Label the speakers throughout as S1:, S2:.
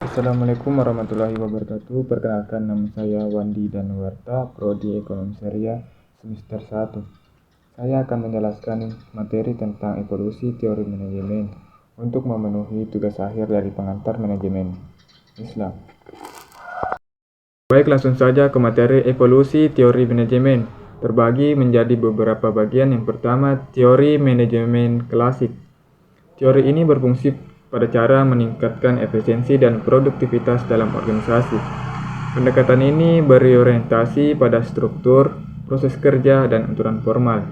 S1: Assalamualaikum warahmatullahi wabarakatuh. Perkenalkan, nama saya Wandi Danuarta, Prodi Ekonomi Syariah semester 1. Saya akan menjelaskan materi tentang evolusi teori manajemen untuk memenuhi tugas akhir dari pengantar manajemen Islam. Baik, langsung saja ke materi evolusi teori manajemen. Terbagi menjadi beberapa bagian. Yang pertama, teori manajemen klasik. Teori ini berfungsi pada cara meningkatkan efisiensi dan produktivitas dalam organisasi. Pendekatan ini berorientasi pada struktur, proses kerja, dan aturan formal.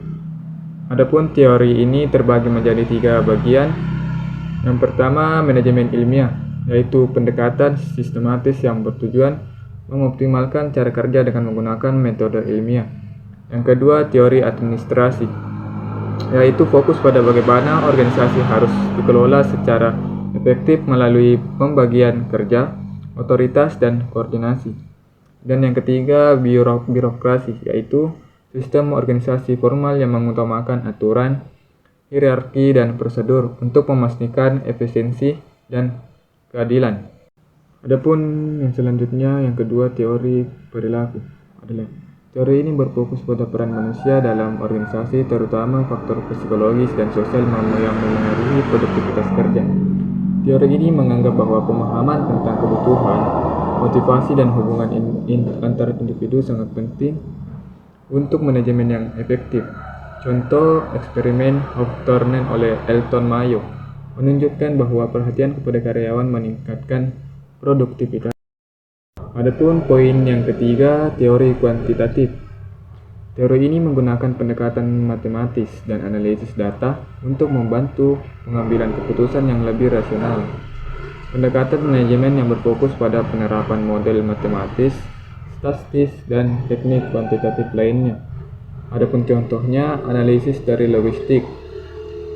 S1: Adapun teori ini terbagi menjadi 3 bagian. Yang pertama, manajemen ilmiah, yaitu pendekatan sistematis yang bertujuan mengoptimalkan cara kerja dengan menggunakan metode ilmiah. Yang kedua, teori administrasi, yaitu fokus pada bagaimana organisasi harus dikelola secara efektif melalui pembagian kerja, otoritas, dan koordinasi. Dan yang ketiga, birokrasi, yaitu sistem organisasi formal yang mengutamakan aturan, hierarki, dan prosedur untuk memastikan efisiensi dan keadilan. Adapun yang selanjutnya, yang kedua, teori perilaku adalah teori ini berfokus pada peran manusia dalam organisasi, terutama faktor psikologis dan sosial yang memengaruhi produktivitas kerja. Teori ini menganggap bahwa pemahaman tentang kebutuhan, motivasi, dan hubungan antar individu sangat penting untuk manajemen yang efektif. Contoh eksperimen Hawthorne oleh Elton Mayo menunjukkan bahwa perhatian kepada karyawan meningkatkan produktivitas. Adapun poin yang ketiga, teori kuantitatif. Teori ini menggunakan pendekatan matematis dan analisis data untuk membantu pengambilan keputusan yang lebih rasional. Pendekatan manajemen yang berfokus pada penerapan model matematis, statistik, dan teknik kuantitatif lainnya. Adapun contohnya, analisis dari logistik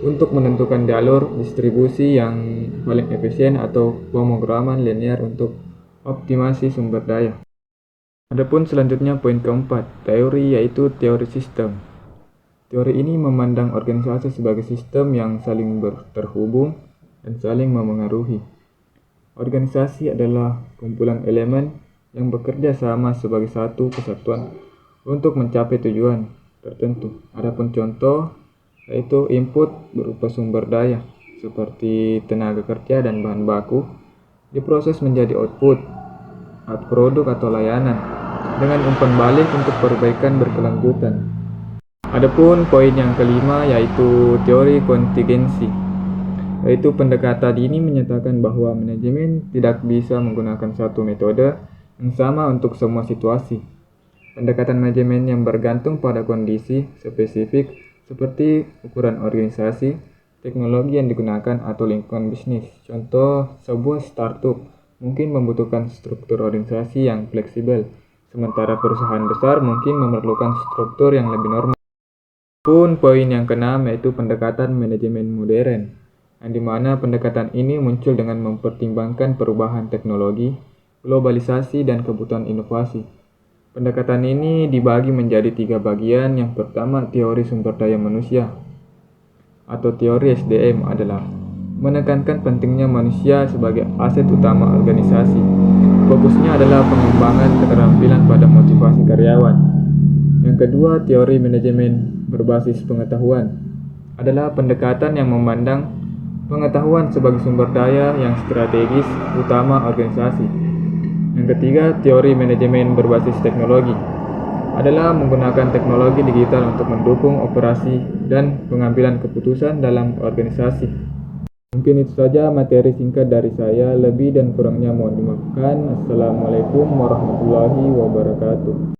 S1: untuk menentukan jalur distribusi yang paling efisien atau pemrograman linear untuk optimasi sumber daya. Adapun selanjutnya poin keempat, teori, yaitu teori sistem. Teori ini memandang organisasi sebagai sistem yang saling terhubung dan saling memengaruhi. Organisasi adalah kumpulan elemen yang bekerja sama sebagai satu kesatuan untuk mencapai tujuan tertentu. Adapun contoh yaitu input berupa sumber daya seperti tenaga kerja dan bahan baku diproses menjadi output produk atau layanan dengan umpan balik untuk perbaikan berkelanjutan. Adapun poin yang kelima yaitu teori kontingensi, yaitu pendekatan ini menyatakan bahwa manajemen tidak bisa menggunakan satu metode yang sama untuk semua situasi. Pendekatan manajemen yang bergantung pada kondisi spesifik seperti ukuran organisasi, teknologi yang digunakan, atau lingkungan bisnis. Contoh, sebuah startup mungkin membutuhkan struktur organisasi yang fleksibel, sementara perusahaan besar mungkin memerlukan struktur yang lebih normal. Poin yang keenam yaitu pendekatan manajemen modern, yang dimana pendekatan ini muncul dengan mempertimbangkan perubahan teknologi, globalisasi, dan kebutuhan inovasi. Pendekatan ini dibagi menjadi 3 bagian. Yang pertama, teori sumber daya manusia atau teori SDM adalah menekankan pentingnya manusia sebagai aset utama organisasi. Fokusnya adalah pengembangan keterampilan pada motivasi karyawan. Yang kedua, teori manajemen berbasis pengetahuan adalah pendekatan yang memandang pengetahuan sebagai sumber daya yang strategis utama organisasi. Yang ketiga, teori manajemen berbasis teknologi adalah menggunakan teknologi digital untuk mendukung operasi dan pengambilan keputusan dalam organisasi. Mungkin itu saja materi singkat dari saya. Lebih dan kurangnya mohon dimaafkan. Assalamualaikum warahmatullahi wabarakatuh.